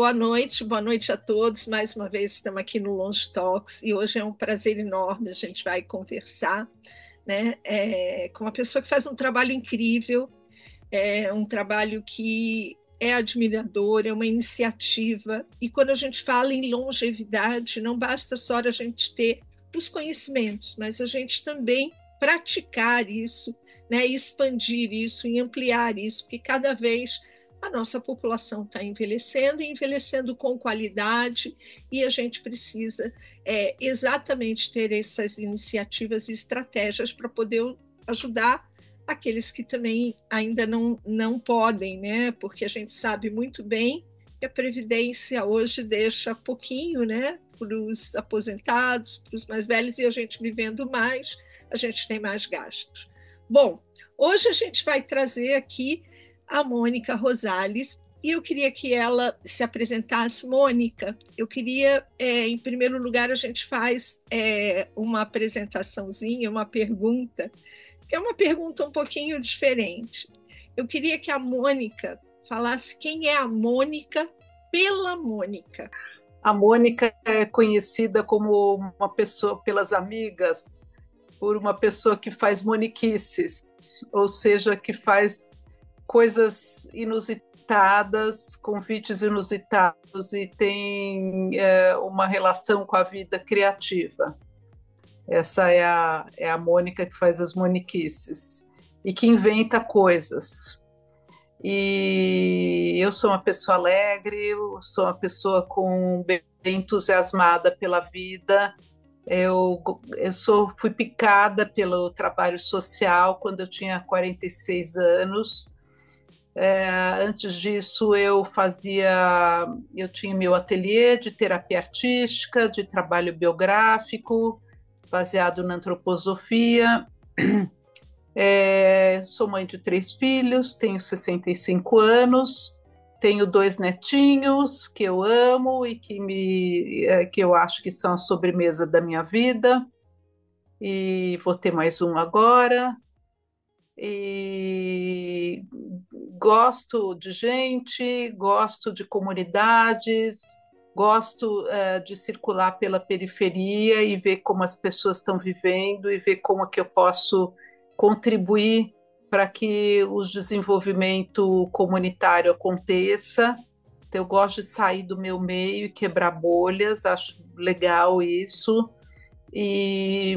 Boa noite a todos. Mais uma vez estamos aqui no Longe Talks e hoje é um prazer enorme. A gente vai conversar, né, com uma pessoa que faz um trabalho incrível, um trabalho que é admirador, é uma iniciativa. E quando a gente fala em longevidade, não basta só a gente ter os conhecimentos, mas a gente também praticar isso, né, expandir isso e ampliar isso, porque cada vez a nossa população está envelhecendo e envelhecendo com qualidade, e a gente precisa exatamente ter essas iniciativas e estratégias para poder ajudar aqueles que também ainda não podem, né? Porque a gente sabe muito bem que a Previdência hoje deixa pouquinho, né, para os aposentados, para os mais velhos, e a gente vivendo mais, a gente tem mais gastos. Bom, hoje a gente vai trazer aqui a Mônica Rosales, e eu queria que ela se apresentasse. Mônica, eu queria, em primeiro lugar, a gente faz uma apresentaçãozinha, uma pergunta, que é uma pergunta um pouquinho diferente. Eu queria que a Mônica falasse quem é a Mônica pela Mônica. A Mônica é conhecida como uma pessoa, pelas amigas, por uma pessoa que faz moniquices, ou seja, que faz coisas inusitadas, convites inusitados e tem uma relação com a vida criativa. Essa é a Mônica que faz as moniquices e que inventa coisas. E eu sou uma pessoa alegre, eu sou uma pessoa bem entusiasmada pela vida. Fui picada pelo trabalho social quando eu tinha 46 anos. Antes disso, eu tinha meu ateliê de terapia artística, de trabalho biográfico, baseado na antroposofia. Sou mãe de 3 filhos, tenho 65 anos, tenho 2 netinhos que eu amo e que eu acho que são a sobremesa da minha vida, e vou ter mais um agora. E gosto de gente, gosto de comunidades, gosto de circular pela periferia e ver como as pessoas estão vivendo e ver como é que eu posso contribuir para que o desenvolvimento comunitário aconteça. Então, eu gosto de sair do meu meio e quebrar bolhas, acho legal isso. E,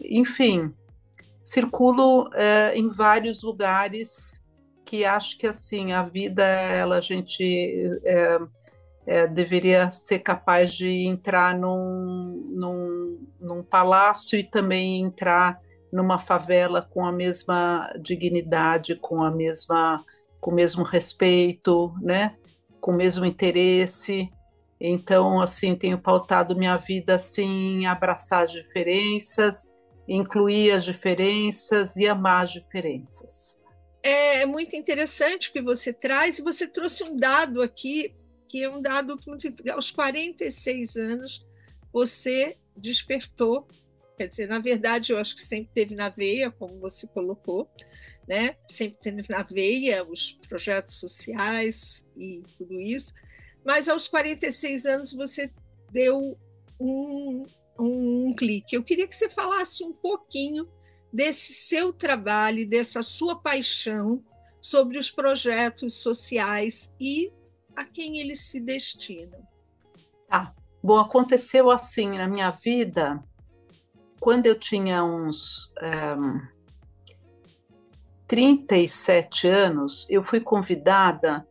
enfim, circulo em vários lugares que acho que assim a vida a gente deveria ser capaz de entrar num palácio e também entrar numa favela com a mesma dignidade, com o mesmo respeito, né? Com o mesmo interesse. Então, assim, tenho pautado minha vida assim, abraçar as diferenças, incluir as diferenças e amar as diferenças. É muito interessante o que você traz, e você trouxe um dado aqui, que é um dado muito. Aos 46 anos, você despertou. Quer dizer, na verdade, eu acho que sempre teve na veia, como você colocou, né? Sempre teve na veia os projetos sociais e tudo isso, mas aos 46 anos você deu um clique. Eu queria que você falasse um pouquinho desse seu trabalho, dessa sua paixão sobre os projetos sociais e a quem eles se destinam. Tá. Bom, aconteceu assim na minha vida, quando eu tinha uns 37 anos, eu fui convidada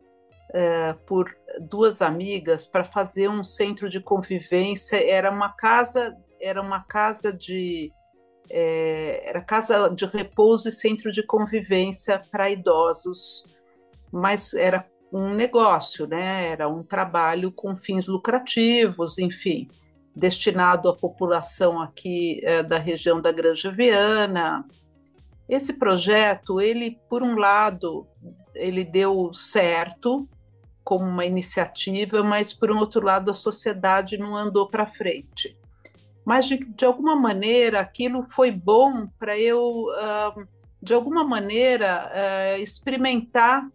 por 2 amigas para fazer um centro de convivência. Era casa de repouso e centro de convivência para idosos, mas era um negócio, né? Era um trabalho com fins lucrativos, enfim, destinado à população aqui da região da Granja Viana. Esse projeto, ele, por um lado, ele deu certo como uma iniciativa, mas, por um outro lado, a sociedade não andou para frente. Mas, de alguma maneira, aquilo foi bom para eu, de alguma maneira, experimentar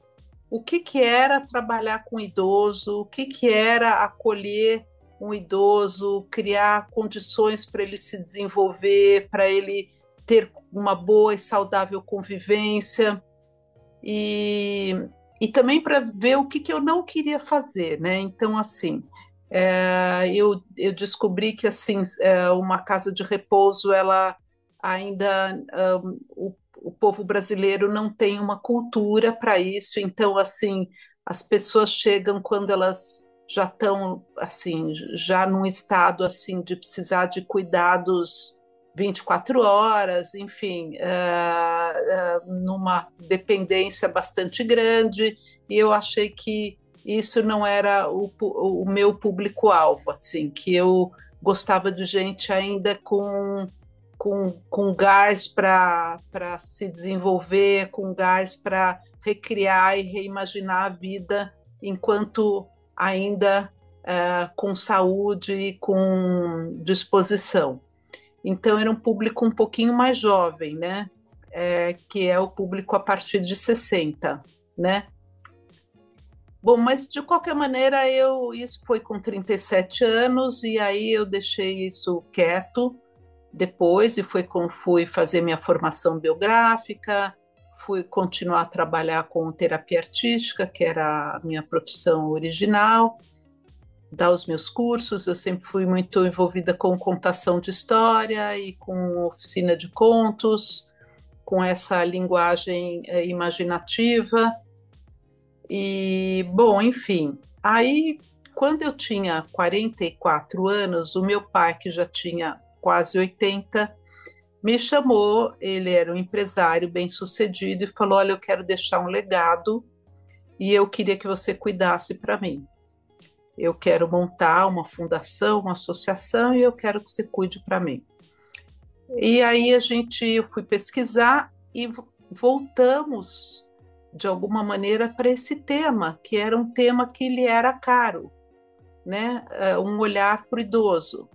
o que que era trabalhar com idoso, o que que era acolher um idoso, criar condições para ele se desenvolver, para ele ter uma boa e saudável convivência, e, e também para ver o que que eu não queria fazer, né? Então, assim, eu descobri que assim uma casa de repouso, ela ainda o povo brasileiro não tem uma cultura para isso, então assim as pessoas chegam quando elas já estão assim já num estado assim de precisar de cuidados 24 horas, enfim, numa dependência bastante grande, e eu achei que isso não era o meu público-alvo, assim, que eu gostava de gente ainda com gás para se desenvolver, com gás para recriar e reimaginar a vida enquanto ainda com saúde e com disposição. Então, era um público um pouquinho mais jovem, né? Que é o público a partir de 60, né? Bom, mas de qualquer maneira, isso foi com 37 anos, e aí eu deixei isso quieto depois, e foi quando fui fazer minha formação biográfica, fui continuar a trabalhar com terapia artística, que era a minha profissão original, dar os meus cursos. Eu sempre fui muito envolvida com contação de história e com oficina de contos, com essa linguagem imaginativa. E, bom, enfim, aí quando eu tinha 44 anos, o meu pai, que já tinha quase 80, me chamou. Ele era um empresário bem-sucedido e falou: Olha, eu quero deixar um legado e eu queria que você cuidasse para mim. Eu quero montar uma fundação, uma associação, e eu quero que você cuide para mim. E aí eu fui pesquisar e voltamos de alguma maneira para esse tema, que era um tema que lhe era caro, né? Um olhar para o idoso.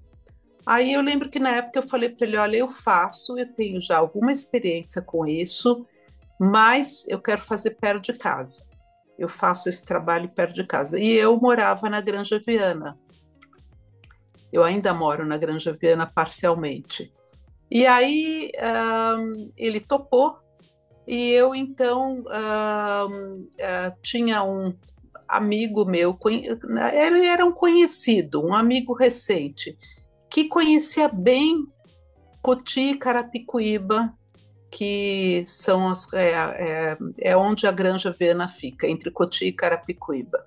Aí eu lembro que na época eu falei para ele: olha, eu tenho já alguma experiência com isso, mas eu quero fazer perto de casa. Eu faço esse trabalho perto de casa. E eu morava na Granja Viana. Eu ainda moro na Granja Viana parcialmente. E aí ele topou, e eu então tinha um amigo meu, ele era um conhecido, um amigo recente, que conhecia bem Coti e Carapicuíba, que são é onde a Granja Viana fica, entre Coti e Carapicuíba.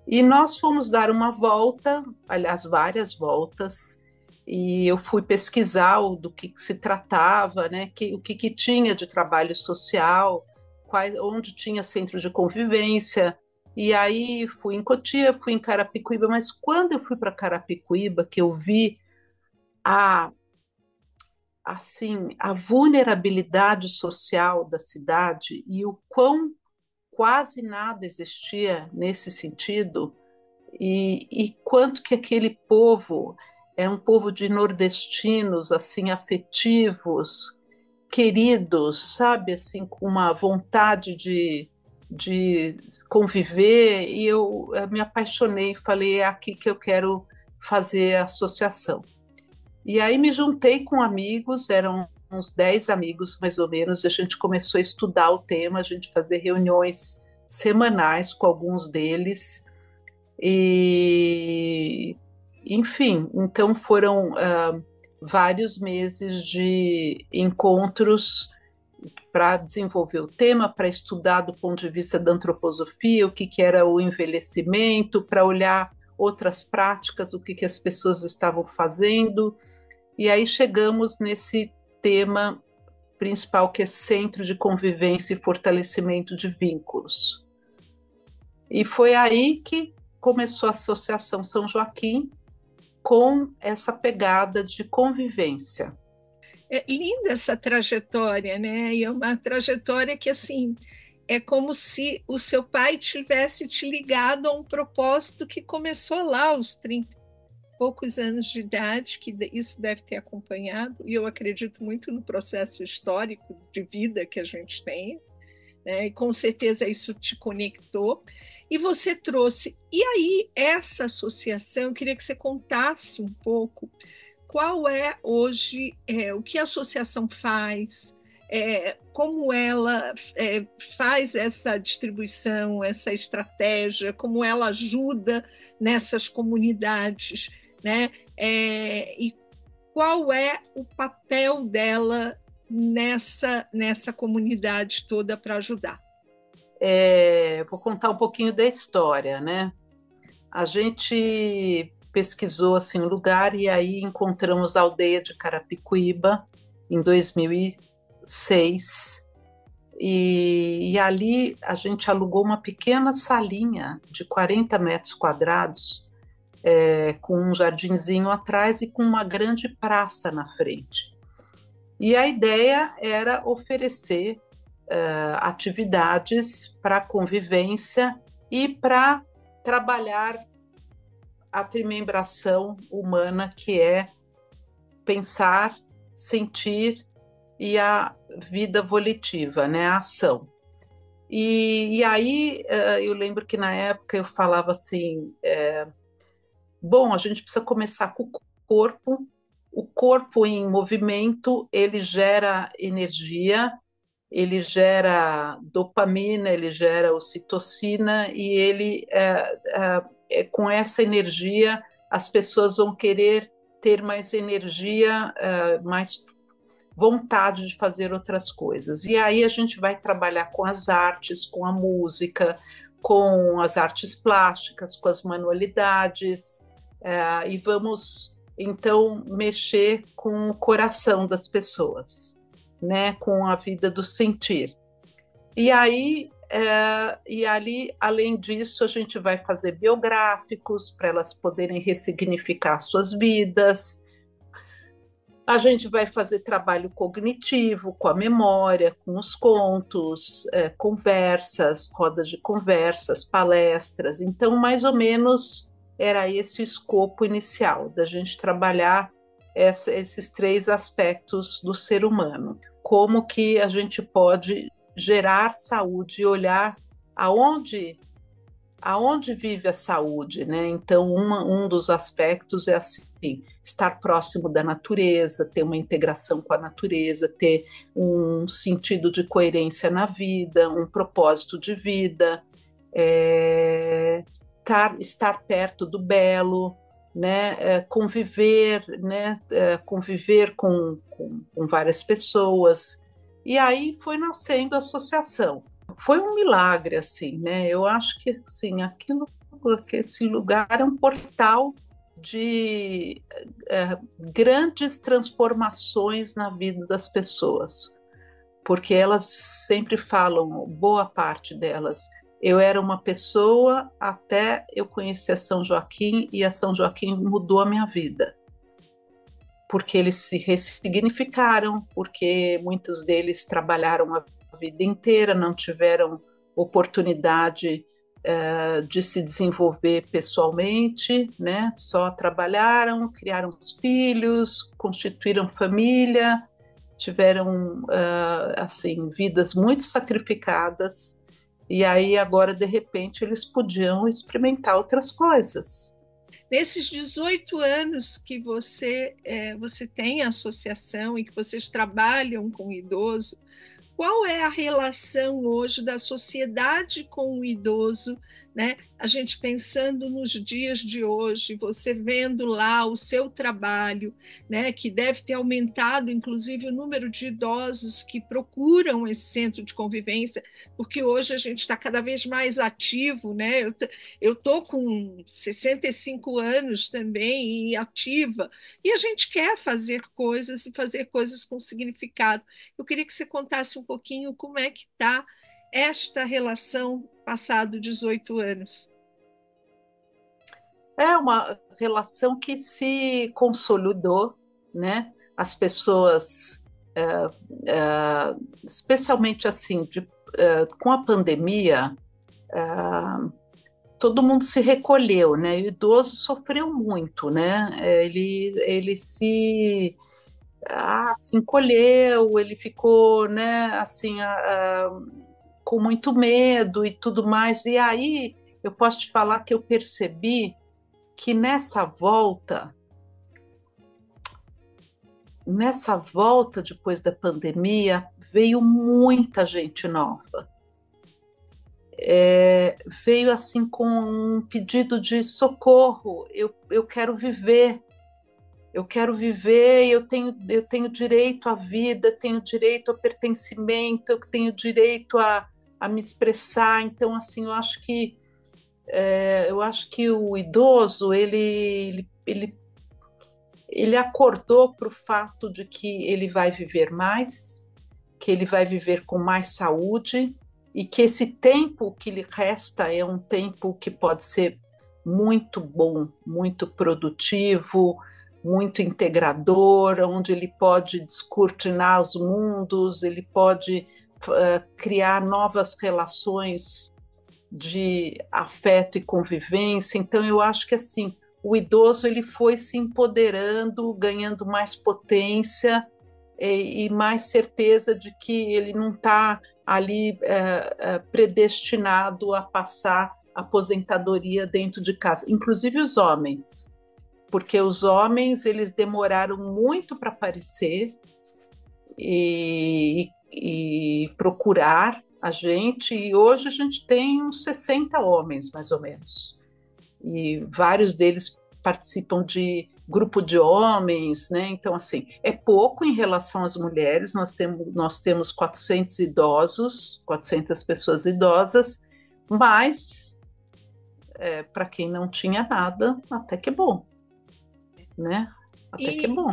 E nós fomos dar uma volta, aliás, várias voltas, e eu fui pesquisar do que se tratava, né, o que tinha de trabalho social, onde tinha centro de convivência. E aí fui em Cotia, fui em Carapicuíba, mas quando eu fui para Carapicuíba, que eu vi a, a vulnerabilidade social da cidade e o quão quase nada existia nesse sentido, e quanto que aquele povo é um povo de nordestinos, assim, afetivos, queridos, sabe, assim, com uma vontade de conviver, e eu me apaixonei, falei: é aqui que eu quero fazer a associação. E aí me juntei com amigos, eram uns 10 amigos mais ou menos, e a gente começou a estudar o tema, a gente fazer reuniões semanais com alguns deles, e enfim, então foram vários meses de encontros para desenvolver o tema, para estudar do ponto de vista da antroposofia, o que, que era o envelhecimento, para olhar outras práticas, o que, que as pessoas estavam fazendo. E aí chegamos nesse tema principal, que é Centro de Convivência e Fortalecimento de Vínculos. E foi aí que começou a Associação São Joaquim, com essa pegada de convivência. É linda essa trajetória, né? E é uma trajetória que, assim, é como se o seu pai tivesse te ligado a um propósito que começou lá aos 30 e poucos anos de idade, que isso deve ter acompanhado, e eu acredito muito no processo histórico de vida que a gente tem, né? E com certeza isso te conectou. E você trouxe. E aí, essa associação, eu queria que você contasse um pouco qual é hoje, o que a associação faz, como ela faz essa distribuição, essa estratégia, como ela ajuda nessas comunidades, né? E qual é o papel dela nessa comunidade toda para ajudar. Vou contar um pouquinho da história, né? A gente pesquisou assim o lugar e aí encontramos a aldeia de Carapicuíba em 2006 e ali a gente alugou uma pequena salinha de 40 metros quadrados, com um jardinzinho atrás e com uma grande praça na frente. E a ideia era oferecer atividades para convivência e para trabalhar a trimembração humana, que é pensar, sentir e a vida volitiva, né, a ação. E aí eu lembro que na época eu falava assim, bom, a gente precisa começar com o corpo em movimento, ele gera energia, ele gera dopamina, ele gera ocitocina e ele com essa energia as pessoas vão querer ter mais energia, mais vontade de fazer outras coisas. E aí a gente vai trabalhar com as artes, com a música, com as artes plásticas, com as manualidades, e vamos então mexer com o coração das pessoas, né, com a vida do sentir. E aí, e ali, além disso, a gente vai fazer biográficos para elas poderem ressignificar suas vidas. A gente vai fazer trabalho cognitivo com a memória, com os contos, conversas, rodas de conversas, palestras. Então, mais ou menos, era esse o escopo inicial, da gente trabalhar esses 3 aspectos do ser humano. Como que a gente pode gerar saúde e olhar aonde vive a saúde, né? Então, um dos aspectos é assim, estar próximo da natureza, ter uma integração com a natureza, ter um sentido de coerência na vida, um propósito de vida, estar perto do belo, né? Conviver, né? Conviver com várias pessoas. E aí foi nascendo a associação. Foi um milagre, assim, né? Eu acho que assim, que esse lugar é um portal de grandes transformações na vida das pessoas, porque elas sempre falam, boa parte delas, eu era uma pessoa até eu conhecer a São Joaquim e a São Joaquim mudou a minha vida. Porque eles se ressignificaram, porque muitos deles trabalharam a vida inteira, não tiveram oportunidade de se desenvolver pessoalmente, né? Só trabalharam, criaram os filhos, constituíram família, tiveram assim vidas muito sacrificadas e aí agora de repente eles podiam experimentar outras coisas. Nesses 18 anos que você tem a associação e que vocês trabalham com o idoso, qual é a relação hoje da sociedade com o idoso, né? A gente pensando nos dias de hoje, você vendo lá o seu trabalho, né? Que deve ter aumentado, inclusive, o número de idosos que procuram esse centro de convivência, porque hoje a gente está cada vez mais ativo, né? Eu estou com 65 anos também e ativa, e a gente quer fazer coisas e fazer coisas com significado. Eu queria que você contasse um pouquinho como é que está esta relação passado 18 anos. É uma relação que se consolidou, né? As pessoas, especialmente assim, com a pandemia, todo mundo se recolheu, né? E o idoso sofreu muito, né? Ele se encolheu, ele ficou, né? Assim, com muito medo e tudo mais. E aí eu posso te falar que eu percebi que nessa volta depois da pandemia, veio muita gente nova. Veio assim com um pedido de socorro. Eu quero viver, eu tenho direito à vida, tenho direito ao pertencimento, eu tenho direito a me expressar. Então, assim, eu acho que o idoso ele acordou para o fato de que ele vai viver mais, que ele vai viver com mais saúde e que esse tempo que lhe resta é um tempo que pode ser muito bom, muito produtivo, muito integrador, onde ele pode descortinar os mundos, ele pode criar novas relações de afeto e convivência. Então, eu acho que assim, o idoso ele foi se empoderando, ganhando mais potência e mais certeza de que ele não está ali predestinado a passar aposentadoria dentro de casa, inclusive os homens, porque os homens eles demoraram muito para aparecer e procurar a gente, e hoje a gente tem uns 60 homens, mais ou menos, e vários deles participam de grupo de homens, né? Então, assim, é pouco em relação às mulheres, nós temos 400 idosos, 400 pessoas idosas, mas para quem não tinha nada, até que é bom, né? Até que é bom.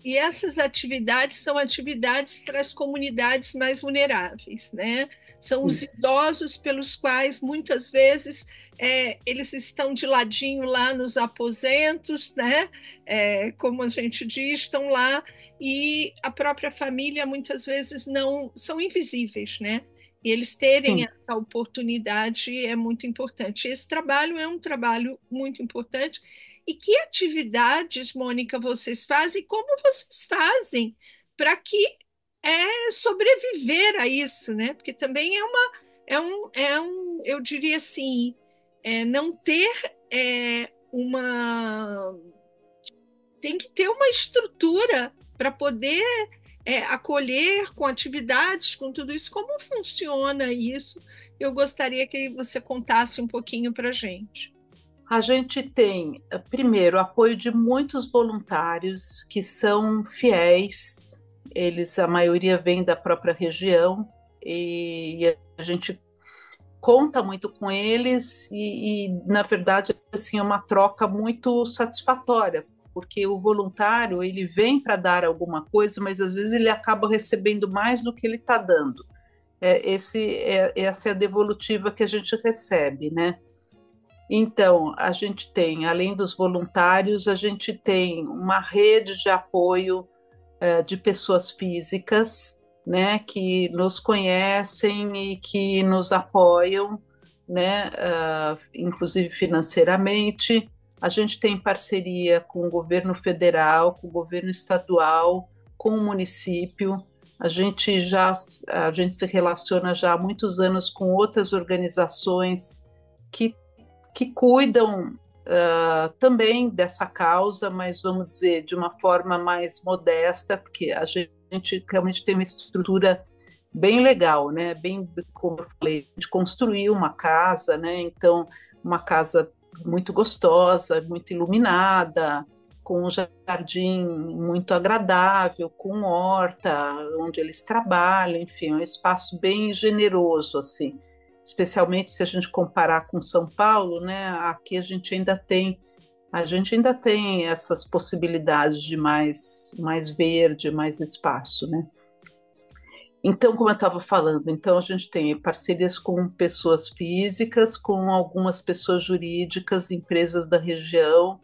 E essas atividades são atividades para as comunidades mais vulneráveis, né? São os idosos pelos quais muitas vezes eles estão de ladinho lá nos aposentos, né? Como a gente diz, estão lá e a própria família muitas vezes não são invisíveis, né? E eles terem essa oportunidade é muito importante. Esse trabalho é um trabalho muito importante. E que atividades, Mônica, vocês fazem? Como vocês fazem para que sobreviver a isso, né? Porque também eu diria assim, não ter tem que ter uma estrutura para poder acolher com atividades, com tudo isso. Como funciona isso? Eu gostaria que você contasse um pouquinho para a gente. A gente tem, primeiro, apoio de muitos voluntários que são fiéis, a maioria vem da própria região, e a gente conta muito com eles na verdade, assim, é uma troca muito satisfatória, porque o voluntário, ele vem para dar alguma coisa, mas às vezes ele acaba recebendo mais do que ele está dando. Essa é a devolutiva que a gente recebe, né? Então, a gente tem, além dos voluntários, a gente tem uma rede de apoio de pessoas físicas, né, que nos conhecem e que nos apoiam, né, inclusive financeiramente. A gente tem parceria com o governo federal, com o governo estadual, com o município. A gente se relaciona já há muitos anos com outras organizações que cuidam também dessa causa, mas vamos dizer de uma forma mais modesta, porque a gente realmente tem uma estrutura bem legal, né? Bem, como eu falei, de construir uma casa, né? Então, uma casa muito gostosa, muito iluminada, com um jardim muito agradável, com horta, onde eles trabalham, enfim, é um espaço bem generoso, assim. Especialmente se a gente comparar com São Paulo, né? Aqui a gente ainda tem essas possibilidades de mais verde, mais espaço, né? Então, como eu estava falando, então a gente tem parcerias com pessoas físicas, com algumas pessoas jurídicas, empresas da região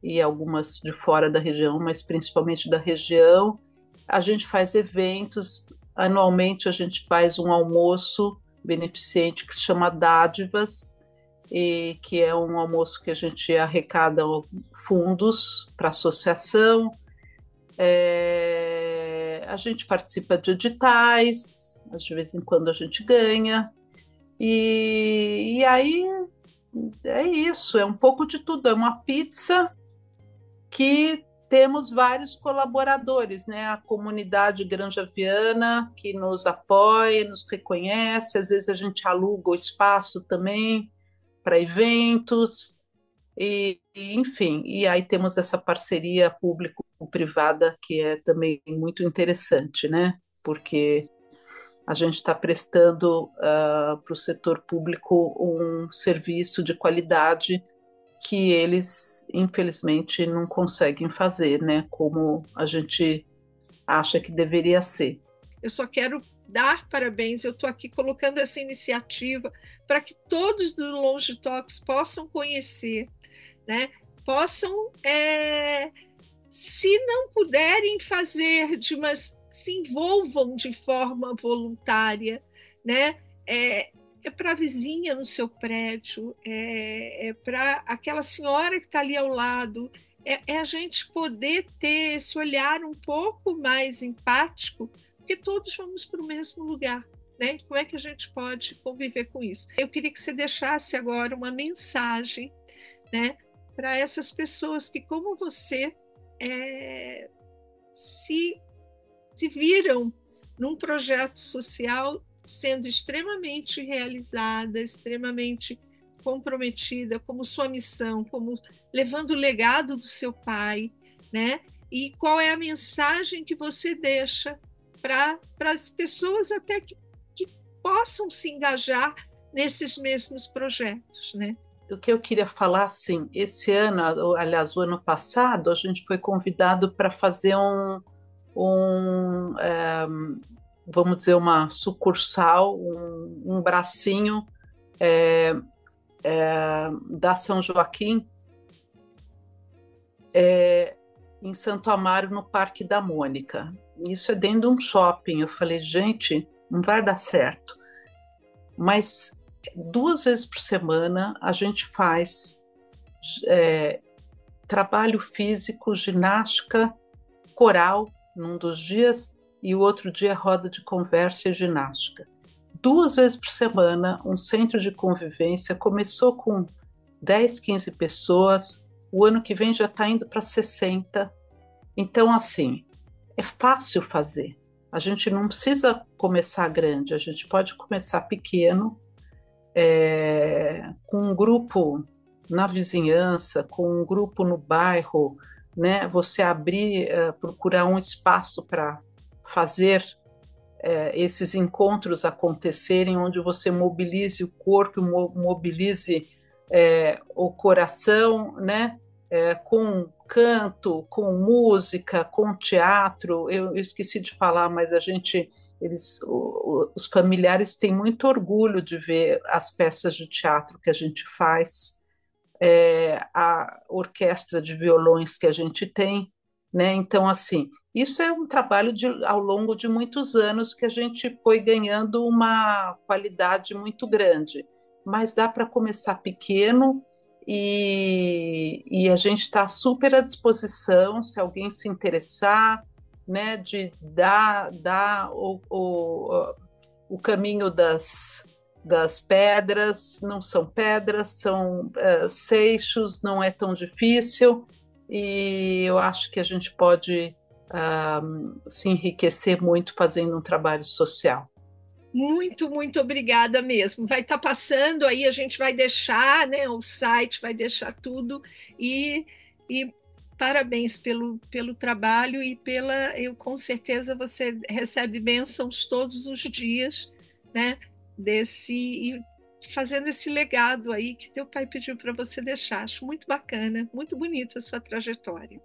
e algumas de fora da região, mas principalmente da região. A gente faz eventos, anualmente a gente faz um almoço beneficente que se chama Dádivas, e que é um almoço que a gente arrecada fundos para a associação. A gente participa de editais, de vez em quando a gente ganha, E aí é isso, é um pouco de tudo. É uma pizza que temos vários colaboradores, né? A comunidade Granja Viana que nos apoia, nos reconhece. Às vezes a gente aluga o espaço também para eventos enfim. E aí temos essa parceria público-privada que é também muito interessante, né? Porque a gente está prestando para o setor público um serviço de qualidade que eles, infelizmente, não conseguem fazer, né? Como a gente acha que deveria ser. Eu só quero dar parabéns, eu estou aqui colocando essa iniciativa para que todos do Longe Talks possam conhecer, né? Possam, se não puderem fazer, mas se envolvam de forma voluntária, né? É para a vizinha no seu prédio, é para aquela senhora que está ali ao lado, é a gente poder ter esse olhar um pouco mais empático, porque todos vamos para o mesmo lugar. Né? Como é que a gente pode conviver com isso? Eu queria que você deixasse agora uma mensagem, né, para essas pessoas que, como você, se, se viram num projeto social sendo extremamente realizada, extremamente comprometida, como sua missão, como levando o legado do seu pai, né? E qual é a mensagem que você deixa para as pessoas até que possam se engajar nesses mesmos projetos, né? O que eu queria falar, assim, esse ano, aliás, o ano passado, a gente foi convidado para fazer vamos dizer, uma sucursal, um bracinho da São Joaquim em Santo Amaro, no Parque da Mônica. Isso é dentro de um shopping. Eu falei, gente, não vai dar certo. Mas 2 vezes por semana a gente faz trabalho físico, ginástica, coral, num dos dias, e o outro dia roda de conversa e ginástica. 2 vezes por semana, um centro de convivência. Começou com 10, 15 pessoas, o ano que vem já está indo para 60. Então, assim, é fácil fazer. A gente não precisa começar grande, a gente pode começar pequeno, com um grupo na vizinhança, com um grupo no bairro, né? Você abrir, procurar um espaço para fazer esses encontros acontecerem, onde você mobilize o corpo, mobilize o coração, né? Com canto, com música, com teatro. Eu esqueci de falar, mas os familiares têm muito orgulho de ver as peças de teatro que a gente faz, a orquestra de violões que a gente tem, né? Então, assim, isso é um trabalho ao longo de muitos anos que a gente foi ganhando uma qualidade muito grande, mas dá para começar pequeno e a gente está super à disposição, se alguém se interessar, né, de dar o caminho das pedras. Não são pedras, são seixos, não é tão difícil, e eu acho que a gente pode se enriquecer muito fazendo um trabalho social. Muito, muito obrigada mesmo. Vai estar passando aí, a gente vai deixar, né, o site, vai deixar tudo e parabéns pelo trabalho e eu com certeza você recebe bênçãos todos os dias, né, desse fazendo esse legado aí que teu pai pediu para você deixar. Acho muito bacana, muito bonita a sua trajetória.